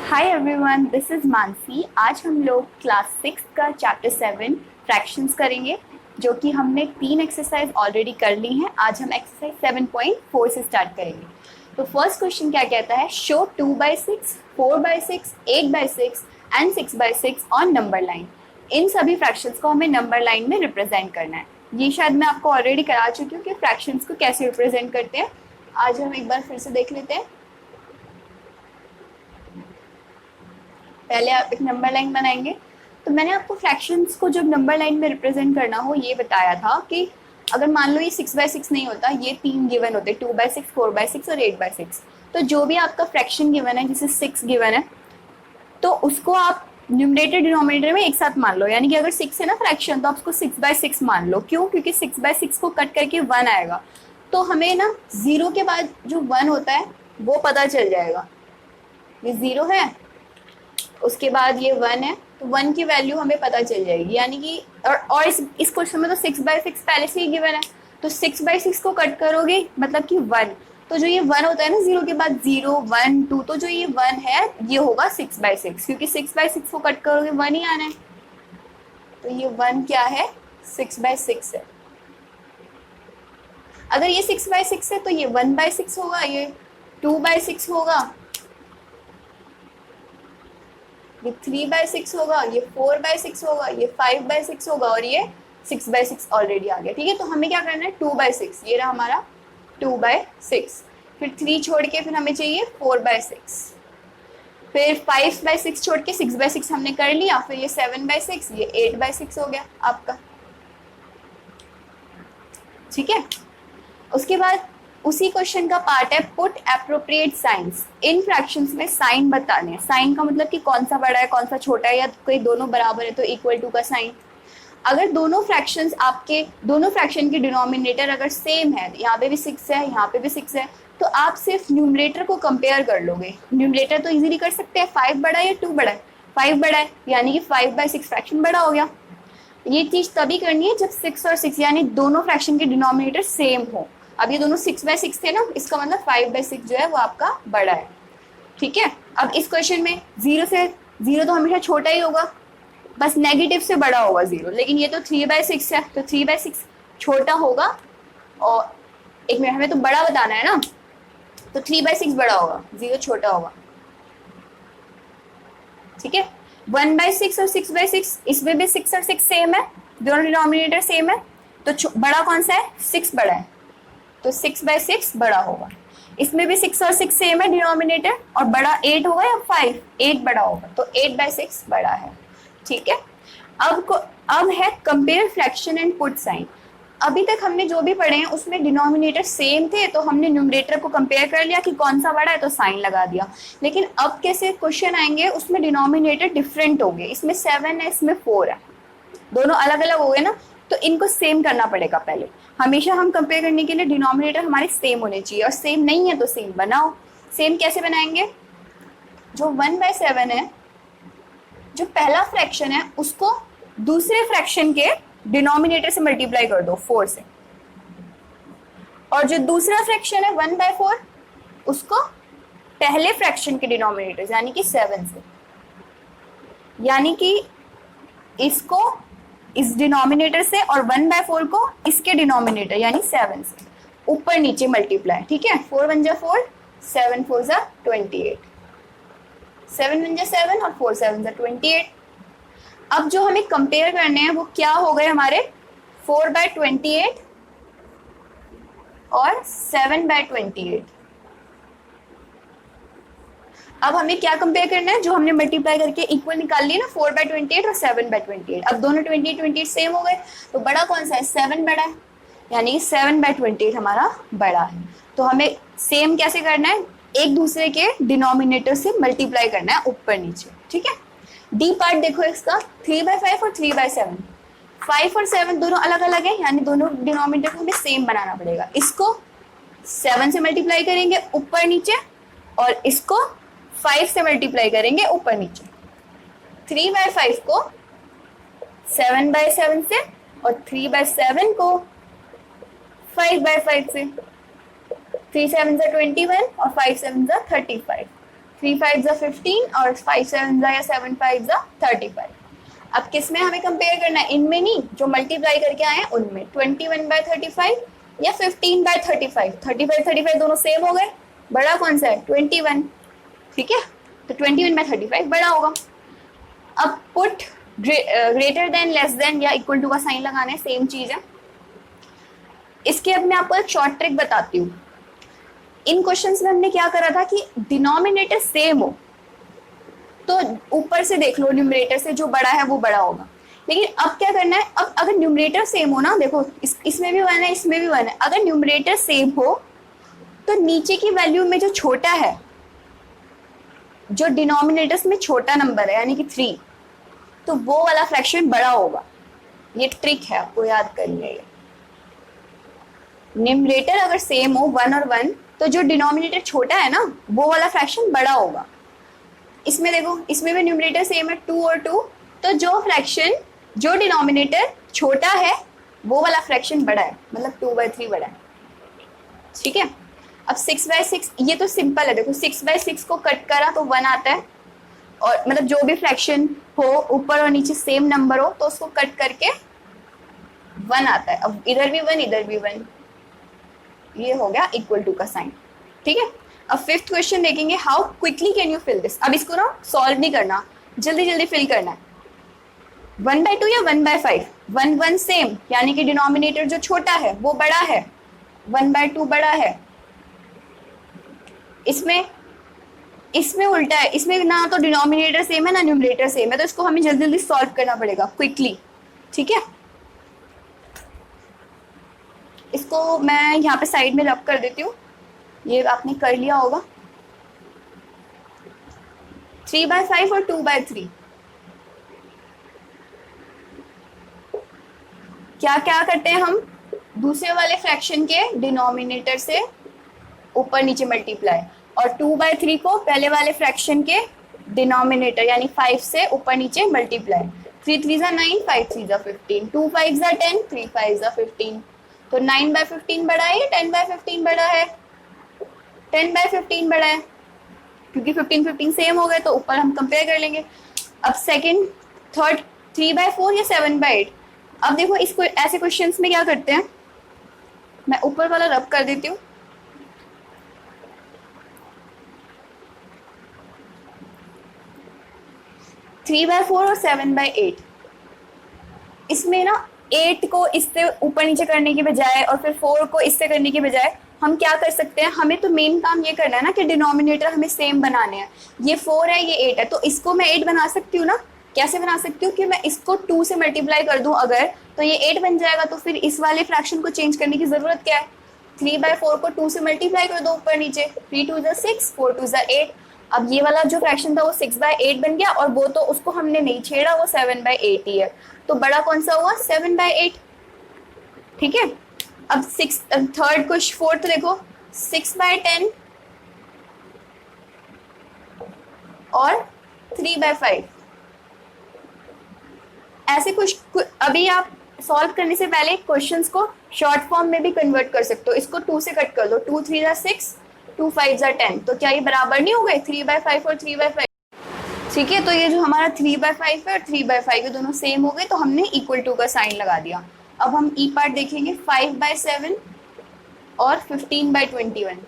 Hi everyone, this is Mansi. आज हम लोग क्लास 6 का चैप्टर 7 फ्रैक्शंस करेंगे, जो कि हमने 3 एक्सरसाइज ऑलरेडी कर ली हैं। आज हम एक्सरसाइज 7.4 से स्टार्ट करेंगे। तो फर्स्ट क्वेश्चन क्या कहता है, show 2/6, 4/6, 8/6 and 6/6 on number line. इन सभी फ्रैक्शंस को हमें नंबर लाइन में रिप्रेजेंट करना है। ये शायद मैं आपको ऑलरेडी करा चुकी हूँ कि फ्रैक्शंस को कैसे रिप्रेजेंट करते हैं। आज हम एक बार फिर से देख लेते हैं। पहले आप एक नंबर लाइन बनाएंगे। तो मैंने आपको फ्रैक्शंस को जब नंबर लाइन में रिप्रेजेंट करना हो ये बताया था कि अगर मान लो ये 6/6 नहीं होता, ये 3 गिवन होते, 2/6, 4/6 और 8/6। तो जो भी आपका फ्रैक्शन गिवन है, जैसे 6 गिवन है, तो उसको आप न्यूमरेटर डिनोमिनेटर में एक साथ मान लो। यानी कि अगर 6 है ना फ्रैक्शन, तो आप उसको 6/6 मान लो। क्यों? क्योंकि 6/6 को कट करके 1 आएगा, तो हमें ना 0 के बाद जो 1 होता है वो पता चल जाएगा। ये 0 है, उसके बाद ये 1 है, तो 1 की वैल्यू हमें पता चल जाएगी। यानी कि और इस क्वेश्चन में तो 6/6 पहले से ही गिवन है, तो 6/6 को कट करोगे मतलब कि 1। तो जो ये 1 होता है ना 0 के बाद 0, 1, 2, तो जो ये 1 है ये होगा 6/6, क्योंकि 6/6 को कट करोगे 1 ही आना है। तो ये 1 क्या है, 6/6 है। अगर ये 6/6 है तो ये 1/6 होगा, ये 2/6 होगा, ये 3/6 होगा, ये 4/6 होगा, ये 5/6 होगा, और ये 6/6 ऑलरेडी आ गया। ठीक है, तो हमें क्या करना है, 2/6। ये रहा हमारा 2/6। फिर 3 छोड़ के फिर हमें चाहिए 4/6। फिर 5/6 छोड़ के 6/6 हमने कर लिया। फिर ये 7/6, ये 8/6 हो गया आपका। ठीक है, उसके बाद उसी क्वेश्चन का पार्ट है पुट एप्रोप्रिएट साइंस। इन फ्रैक्शंस में साइन बताने हैं। साइन का मतलब कि कौन सा बड़ा है कौन सा छोटा है, या कोई दोनों बराबर है तो इक्वल टू का साइन। अगर दोनों फ्रैक्शंस आपके दोनों फ्रैक्शन के डिनोमिनेटर अगर सेम है, यहाँ पे भी 6 है यहाँ पे भी 6 है, तो आप सिर्फ न्यूमरेटर को कंपेयर कर लोगे। न्यूमरेटर तो इजीली कर सकते हैं, 5 बड़ा है या 2 बड़ा है, 5 बड़ा है, यानी कि 5/6 फ्रैक्शन बड़ा हो गया। ये चीज तभी करनी है जब 6 और 6 यानी दोनों फ्रैक्शन के डिनोमिनेटर सेम हो। अब ये दोनों 6/6 थे ना, इसका मतलब 5/6 जो है वो आपका बड़ा है। ठीक है, अब इस क्वेश्चन में 0 तो हमेशा छोटा ही होगा, बस नेगेटिव से बड़ा होगा 0। लेकिन ये तो 3/6 है, तो 3/6 छोटा होगा। और एक मिनट, हमें तो बड़ा बताना है ना, तो 3/6 बड़ा होगा, 0 छोटा होगा। ठीक है, 1/6 और 6/6, इसमें भी 6 और 6 सेम है, दोनों डिनोमिनेटर सेम है, तो बड़ा कौन सा है, 6 बड़ा है, तो 6/6 बड़ा होगा। इसमें भी 6 और 6 सेम है डिनोमिनेटर, और बड़ा 8 होगा या 5, 8 बड़ा होगा, तो 8/6 बड़ा है। ठीक है, अब है compare fraction and put sign. अभी तक हमने जो भी पढ़े हैं उसमें डिनोमिनेटर सेम थे, तो हमने न्यूमरेटर को कंपेयर कर लिया कि कौन सा बड़ा है तो साइन लगा दिया। लेकिन अब कैसे क्वेश्चन आएंगे, उसमें डिनोमिनेटर डिफरेंट होंगे। इसमें 7 है, इसमें 4 है, दोनों अलग अलग हो गए ना, तो इनको सेम करना पड़ेगा। पहले हमेशा हम कंपेयर करने के लिए डिनोमिनेटर हमारे सेम होने चाहिए, और सेम नहीं है तो सेम बनाओ। सेम कैसे बनाएंगे, जो 1/7 है, जो पहला फ्रैक्शन है उसको दूसरे फ्रैक्शन के डिनोमिनेटर से मल्टीप्लाई कर दो 4 से, और जो दूसरा फ्रैक्शन है 1/4 उसको पहले फ्रैक्शन के डिनोमिनेटर यानी कि 7 से, यानी कि इसको इस डिनोमिनेटर से और 1/4 को इसके डिनोमिनेटर यानी 7 से ऊपर नीचे मल्टीप्लाई। ठीक है, 4 1 जा 4, 7 4 जा 28, 7 1 जा 7 और 4 7 जा 28। अब जो हमें कंपेयर करने हैं वो क्या हो गए हमारे, 4/28 और 7/28। अब हमें क्या कंपेयर करना है, जो हमने मल्टीप्लाई करके इक्वल निकाल लिया ना, 4/28 और 7/28। अब दोनों 28 सेम हो गए, तो बड़ा कौन सा है, 7 बड़ा है, यानी कि 7/28 हमारा बड़ा है। तो हमें सेम कैसे करना है, एक दूसरे के डिनोमिनेटर से मल्टीप्लाई करना है ऊपर नीचे। ठीक है, डी पार्ट देखो इसका, 3/5 और 3/7, 5 और 7 दोनों अलग अलग है, यानी दोनों डिनोमिनेटर को हमें सेम बनाना पड़ेगा। इसको 7 से मल्टीप्लाई करेंगे ऊपर नीचे, और इसको 5 से मल्टीप्लाई करेंगे ऊपर नीचे। 3/5 को 7/7 से, और 3/7 को 5/5 से। 3 7 21 और 5 7 35। 3 5 जा 15 और 5 7 जा या 7 5 जा 35। अब किस में हमें कंपेयर करना है, इनमें नहीं, जो मल्टीप्लाई करके आए हैं उनमें। 21/35 या 15/35। 35 दोनों सेम हो गए, बड़ा कौन सा है 21, ठीक है, तो 21/35 बड़ा होगा। अब put greater than, less than या इक्वल टू का साइन लगाना है, सेम चीज है। इसके अब मैं आपको एक शॉर्ट ट्रिक बताती हूँ। इन क्वेश्चंस में हमने क्या करा था कि डिनोमिनेटर सेम हो तो ऊपर से देख लो, न्यूमरेटर से जो बड़ा है वो बड़ा होगा। लेकिन अब क्या करना है, अब अगर न्यूमरेटर सेम हो ना, देखो इसमें भी 1 है, इसमें भी 1 है, अगर न्यूमरेटर सेम हो तो नीचे की वैल्यू में जो छोटा है, जो डिनोमिनेटर्स में छोटा नंबर है यानी कि 3, तो वो वाला फ्रैक्शन बड़ा होगा। ये ट्रिक है, आपको याद करनी है। न्यूमरेटर अगर सेम हो 1 और 1, तो जो डिनोमिनेटर छोटा है ना वो वाला फ्रैक्शन बड़ा होगा। इसमें देखो, इसमें भी न्यूमरेटर सेम है 2 और 2, तो जो फ्रैक्शन, जो डिनोमिनेटर छोटा है वो वाला फ्रैक्शन बड़ा है, मतलब 2/3 बड़ा है, ठीक है। अब 6/6, ये तो सिंपल है, देखो 6/6 को कट करा तो 1 आता है, और मतलब जो भी फ्रैक्शन हो ऊपर और नीचे सेम नंबर हो तो उसको कट करके 1 आता है। अब इधर भी 1, इधर भी 1, ये हो गया इक्वल टू का साइन, ठीक है। अब 5th क्वेश्चन देखेंगे, how quickly can you fill this. अब इसको ना सॉल्व नहीं करना, जल्दी जल्दी फिल करना है। 1/2 या 1/5, 1 1 सेम, यानी कि डिनोमिनेटर जो छोटा है वो बड़ा है, 1/2 बड़ा है। इसमें उल्टा है, इसमें ना तो डिनोमिनेटर सेम है ना न्यूमरेटर सेम है, तो इसको हमें जल्दी जल्दी सॉल्व करना पड़ेगा क्विकली, ठीक है। इसको मैं यहाँ पे साइड में रब कर देती हूँ, ये आपने कर लिया होगा। 3/5 और 2/3, क्या क्या करते हैं हम, दूसरे वाले फ्रैक्शन के डिनोमिनेटर से ऊपर नीचे मल्टीप्लाई, और 2/3 को पहले वाले फ्रैक्शन के डिनोमिनेटर यानी 5 से ऊपर नीचे मल्टीप्लाई। 3 3 जा 9, 5 3 जा 15, 2 5 जा 10, 3 5 जा 15, तो 9/15 बड़ा है या 10/15 बड़ा है, 10/15 बड़ा है, क्योंकि 15 15 सेम हो गए तो ऊपर हम कंपेयर कर लेंगे। अब सेकंड, थर्ड, 3/4 या 7/8। अब देखो इसको ऐसे क्वेश्चंस में क्या करते हैं, मैं ऊपर वाला रब कर देती हूँ। थ्री बाय 4 और 7/8, इसमें ना 8 को इससे ऊपर नीचे करने की बजाय और फिर 4 को इससे करने की बजाय हम क्या कर सकते हैं, हमें तो मेन काम ये करना है ना कि डिनोमिनेटर हमें सेम बनाने हैं। ये 4 है, ये 8 है, तो इसको मैं 8 बना सकती हूँ ना। कैसे बना सकती हूँ कि मैं इसको 2 से मल्टीप्लाई कर दूं अगर, तो ये 8 बन जाएगा, तो फिर इस वाले फ्रैक्शन को चेंज करने की जरूरत क्या है, 3/4 को 2 से मल्टीप्लाई कर दो ऊपर नीचे, 3 2 जा 6, 4 2 जा 8। अब ये वाला जो फ्रैक्शन था वो 6/8 बन गया, और वो तो उसको हमने नहीं छेड़ा, वो 7/8 ही है, तो बड़ा कौन सा हुआ 7/8, ठीक है। अब थर्ड को, फोर्थ देखो 6/10 और 3/5। ऐसे कुछ अभी आप सॉल्व करने से पहले क्वेश्चंस को शॉर्ट फॉर्म में भी कन्वर्ट कर सकते हो। इसको 2 से कट कर दो, 2 3 जा 6, 2 5 जा 10, तो क्या ये बराबर नहीं हो गए 3/5 और 3/5, ठीक है। तो ये जो हमारा 3/5 है और 3/5 ये दोनों सेम हो गए, तो हमने इक्वल टू का साइन लगा दिया। अब हम ई पार्ट देखेंगे, 5/7 और 15/21।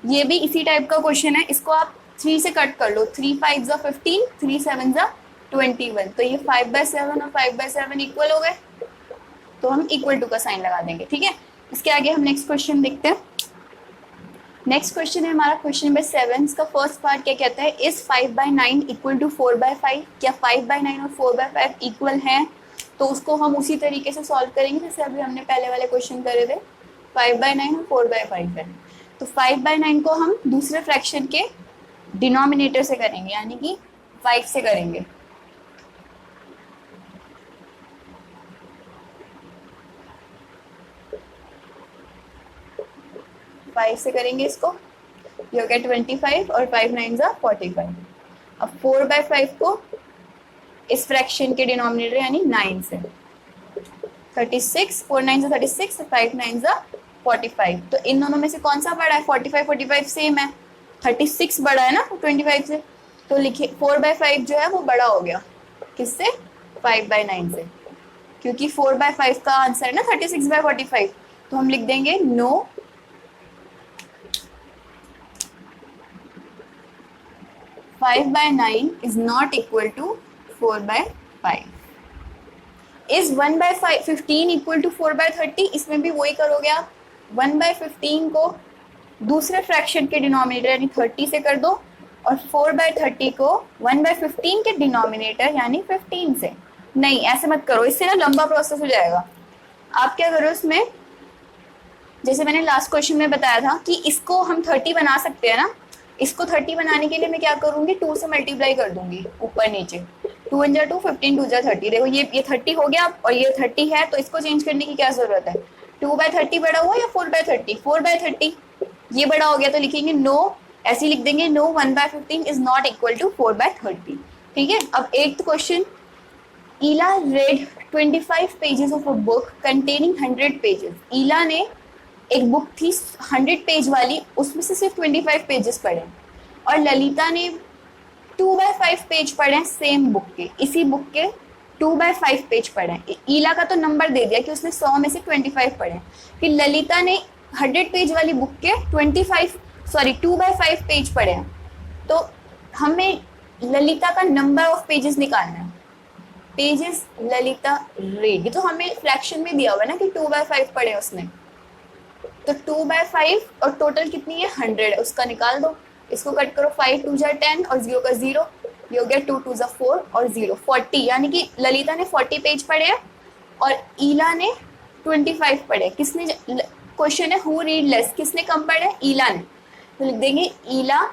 ये भी इसी टाइप का क्वेश्चन है, इसको आप 3 से कट कर लो, 3 5 जा 15, 3 7 जा 21, तो ये 5/7 और 5/7 इक्वल हो गए, तो हम इक्वल टू का साइन लगा देंगे, ठीक है। इसके आगे हम नेक्स्ट क्वेश्चन देखते हैं। नेक्स्ट क्वेश्चन है हमारा क्वेश्चन नंबर 7। इसका फर्स्ट पार्ट क्या कहता है, इज 5/9 इक्वल टू 4/5। क्या 5/9 और 4/5 इक्वल हैं, तो उसको हम उसी तरीके से सॉल्व करेंगे जैसे अभी हमने पहले वाले क्वेश्चन करे थे। 5/9 और 4/5 है, तो 5/9 को हम दूसरे फ्रैक्शन के डिनोमिनेटर से करेंगे, यानी कि 5 से करेंगे। से करेंगे इसको, ये हो गया 25 और 5 9 जा 45। अब 4/5 को इस फ्रैक्शन के डिनोमिनेटर यानी 9 से, 36, 4 9 जा 36, 5 9 जा 45, तो इन दोनों में से कौन सा बड़ा है, 45 45 सेम है, 36 बड़ा है ना 25 से, तो लिखिए 4/5 जो है वो बड़ा हो गया किससे, 5/9 से, क्योंकि 4/5 का आंसर है ना 36/45। तो हम लिख देंगे no 5/9 is not equal to 4/5। Is 1/15 equal to 4/30, इसमें भी वही करोगे आप, 1/15 को दूसरे फ्रैक्शन के डिनोमिनेटर यानी 30 से कर दो, और 4/30 को 1/15 के डिनोमिनेटर यानी 15 से। नहीं ऐसे मत करो, इससे ना लंबा प्रोसेस हो जाएगा। आप क्या करो इसमें, जैसे मैंने लास्ट क्वेश्चन में बताया था कि इसको हम 30 बना सकते हैं ना, इसको 30 बनाने के लिए मैं क्या करूंगी, 2 से मल्टीप्लाई कर दूंगी ऊपर नीचे, 2 × 2 15, 2 × 30। देखो ये 30 हो गया और ये 30 है, तो इसको चेंज करने की क्या जरूरत है, 2/30 बड़ा हुआ या 4/30, 4/30 ये बड़ा हो गया, तो लिखेंगे नो, ऐसे लिख देंगे no 1/15 is not equal to 4/30। ठीक है। अब 8th question, Ila read 25 pages of a book containing 100 pages. Ila ने एक बुक थी 100 पेज वाली, उसमें से सिर्फ 25 पेजेस पढ़े, और ललिता ने 2/5 पेज पढ़े सेम बुक के, इसी बुक के 2/5 पेज पढ़े। ईला का तो नंबर दे दिया कि उसने 100 में से 25 पढ़े, कि ललिता ने 100 पेज वाली बुक के 2/5 पेज पढ़े हैं। तो हमें ललिता का नंबर ऑफ पेजेस निकालना है, पेजेस ललिता रेड, तो हमें फ्रैक्शन में दिया हुआ है ना कि 2/5 पढ़े उसने, तो 2/5 और टोटल कितनी है 100 है, उसका निकाल दो। इसको कट करो, 5 2 जा 10 और 0 का 0, ये हो गया 2 2 जा 4 और 0 40, यानी कि ललिता ने 40 पेज पढ़े हैं और ईला ने 25 पढ़े। किसने, क्वेश्चन है हु रीड लेस, किसने कम पढ़े, ईला ने, तो लिख देंगे ईला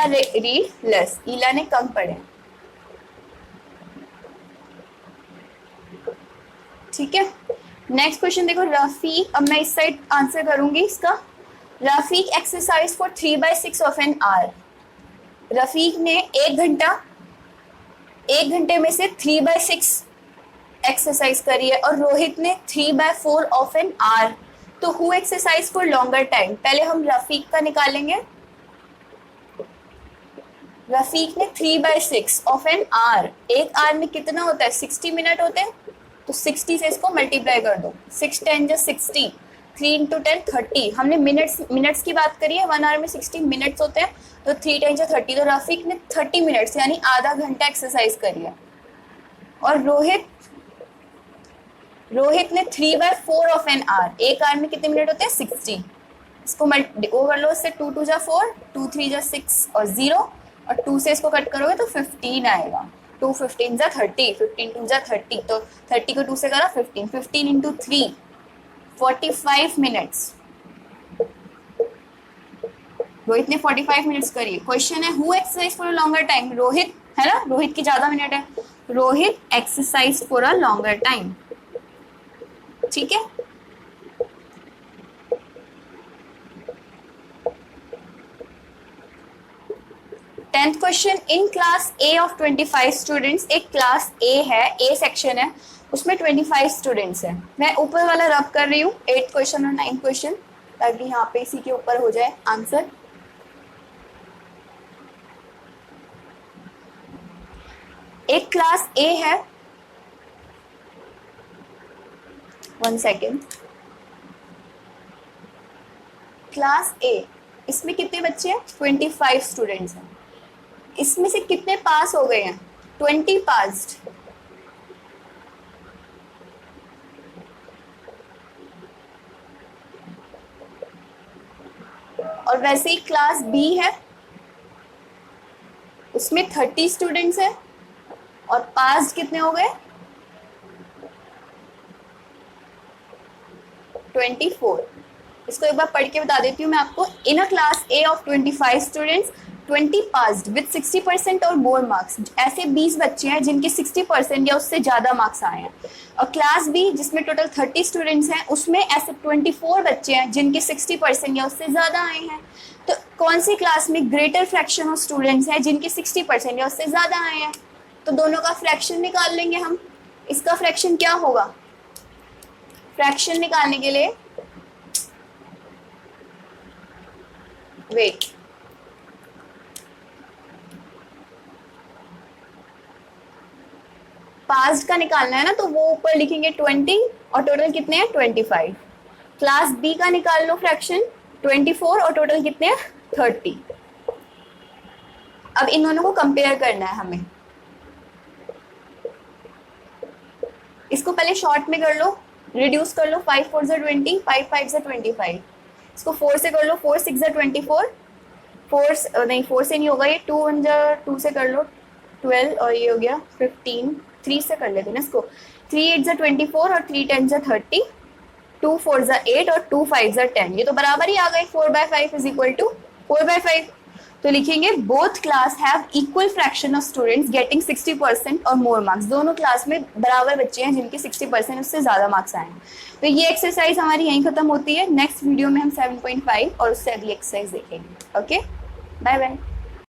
रीड लेस, ईला ने कम पढ़े। ठीक है। नेक्स्ट क्वेश्चन देखो, रफीक, अब मैं इस साइड आंसर करूंगी इसका। Rafiq exercise for 3/6 of an hour. Rafiq ने 1 घंटे में से 3/6 एक्सरसाइज करी है, और रोहित ने 3/4 ऑफ एन आवर। तो who exercise for longer time, पहले हम रफीक का निकालेंगे। रफीक ने 3/6 ऑफ एन आवर, एक आवर में कितना होता है 60 मिनट होते हैं, तो 60 से इसको मल्टीप्लाई कर दो, 6 10 जा 60, 3 × 10 30। हमने मिनट्स की बात करी है, 1 आवर में 60 मिनट्स होते हैं, तो 3 10 जा 30, तो रफीक ने 30 मिनट्स यानी आधा घंटा एक्सरसाइज करी है। और रोहित ने 3/4 ऑफ एन आवर, एक आवर में कितने मिनट होते हैं 60, इसको कर लो, इससे 2 2 जा 4, 2 3 जा 6 और 0, और 2 से इसको कट करोगे तो 15 आएगा, 2 15 जा 30, 15 2 जा 30, तो 30 को 2 से करा 15, 15 × 3 45 मिनट्स। रोहित ने 45 मिनट्स करी। क्वेश्चन है who exercise for a longer time, Rohit है ना, रोहित की ज्यादा मिनट है, Rohit exercise for a longer time. ठीक है। Tenth question, in class A of 25 students, एक क्लास ए है, ए सेक्शन है, उसमें 25 स्टूडेंट्स हैं। मैं ऊपर वाला रब कर रही हूँ 8th क्वेश्चन और 9th क्वेश्चन, ताकि यहाँ पे इसी के ऊपर हो जाए आंसर। एक क्लास ए है, 1 सेकेंड, क्लास ए, इसमें कितने बच्चे हैं 25 स्टूडेंट्स हैं, इसमें से कितने पास हो गए हैं 20 पास्ड, और वैसे ही क्लास बी है, उसमें 30 स्टूडेंट्स हैं और पास्ड कितने हो गए 24। इसको एक बार पढ़ के बता देती हूँ मैं आपको। In a class A of 25 students, 20 passed with 60% और मोर मार्क्स, ऐसे 20 बच्चे हैं जिनके 60% या उससे ज़्यादा मार्क्स आए हैं। और क्लास बी जिसमें टोटल 30 स्टूडेंट्स हैं, उसमें ऐसे 24 बच्चे हैं जिनके 60% या उससे ज़्यादा आए हैं। तो कौन सी क्लास में ग्रेटर फ्रैक्शन ऑफ स्टूडेंट्स हैं जिनके 60% या उससे ज़्यादा आए हैं, तो दोनों का फ्रैक्शन निकाल लेंगे हम। इसका फ्रैक्शन क्या होगा, फ्रैक्शन निकालने के लिए वेट, पास्ट का निकालना है ना, तो वो ऊपर लिखेंगे 20 और टोटल कितने हैं 25। क्लास बी का निकाल लो फ्रैक्शन 24 और टोटल कितने हैं 30। अब इन दोनों को कंपेयर करना है हमें। इसको पहले शॉर्ट में कर लो, रिड्यूस कर लो, 5 4 से 20, 5 5 से 25। इसको 4 से कर लो, 4 6 से 24, 4 नहीं 4 से नहीं होगा ये, 2 1 2 से कर लो 12 और ये हो गया 15। 3 से कर लेते ना इसको, 3 8 से 24 और 3 10 से 30, 2 4 से 8 और 2 5 से 10। ये तो बराबर ही आ गए, 4/5 इज इक्वल टू 4/5। तो लिखेंगे both class have equal fraction of students getting 60% और मोर मार्क्स। दोनों क्लास में बराबर बच्चे हैं जिनके 60% उससे ज़्यादा मार्क्स आए हैं। तो ये एक्सरसाइज हमारी यहीं खत्म होती है। नेक्स्ट वीडियो में हम 7.5 और उससे अगली एक्सरसाइज देखेंगे। Okay, bye bye.